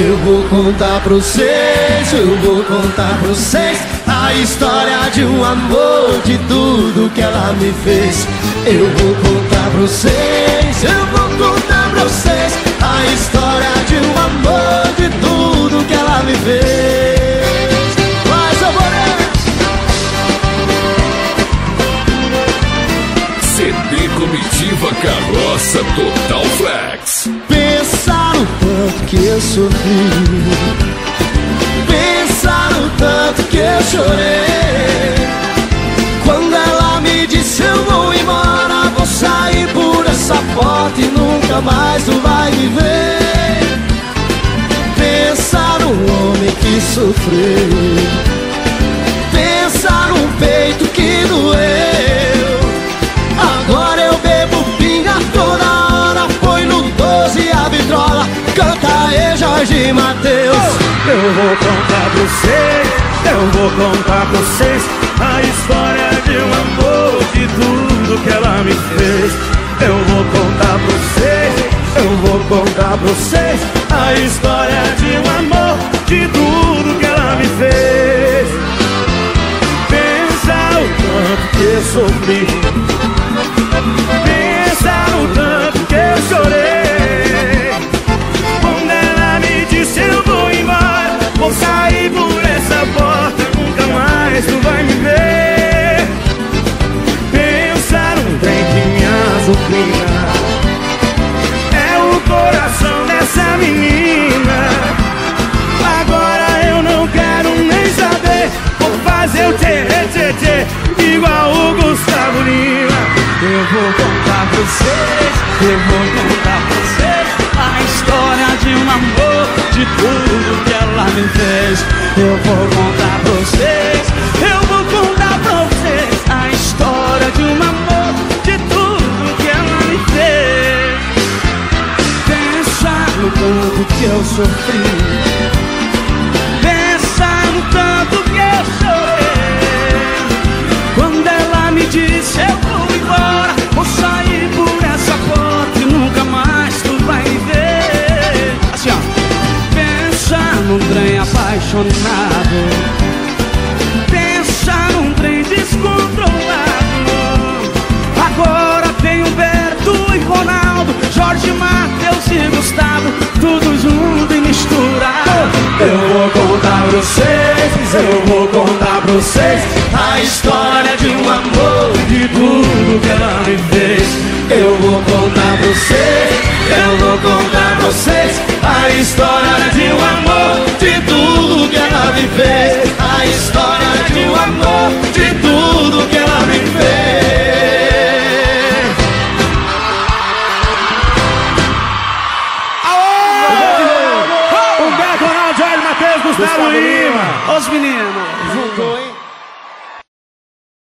Eu vou contar pra vocês, eu vou contar pra vocês a história de um amor, de tudo que ela me fez. Eu vou contar pra vocês, eu vou contar pra vocês a história de um amor, de tudo que ela me fez. Vai, Saboreiro! CD Comitiva Carroça Total Flex. Pensa no tanto que eu sofri, pensa no tanto que eu chorei. Quando ela me disse eu vou embora, vou sair por essa porta e nunca mais tu vai me ver. Pensa no homem que sofreu, pensa no peito que doeu. Agora eu bebo pinga toda hora, põe no 12 a vitrola, canta aí Jorge Mateus. Eu vou contar pra vocês, eu vou contar pra vocês a história de um amor, de tudo que ela me fez. Eu vou contar pra vocês, eu vou contar pra vocês a história de um amor, de tudo que ela me fez. Pensa o tanto que eu sofri, pensa no tanto que eu chorei. Quando ela me disse eu vou embora, vou sair por essa porta, nunca mais tu vai me ver. Pensa num trem que me azucrina, é o coração dessa menina. Agora eu não quero nem saber, vou fazer o tê-tê-tê igual o Gustavo Lima. Eu vou contar pra vocês, eu vou contar pra vocês a história de um amor, de tudo que ela me fez. Eu vou contar pra vocês, eu vou contar pra vocês a história de um amor, de tudo que ela me fez. Pensa no tanto que eu sofri, pensa no tanto que eu chorei. Quando ela me disse eu vou embora, vou sair por essa porta e nunca mais tu vai me ver. Assim ó, pensa num trem apaixonado, pensa num trem descontrolado. Agora tem Humberto e Ronaldo, Jorge, Mateus e Gustavo, tudo junto e misturado. Eu vou contar pra vocês, eu vou contar pra vocês a história de um amor, de tudo que ela me fez. Eu vou contar pra vocês, eu vou contar pra vocês a história de um amor, de tudo que ela me fez. A história de um amor, de tudo que ela me fez. Humberto, Ronaldo, Jorge, Mateus, Gustavo Lima. Os meninos.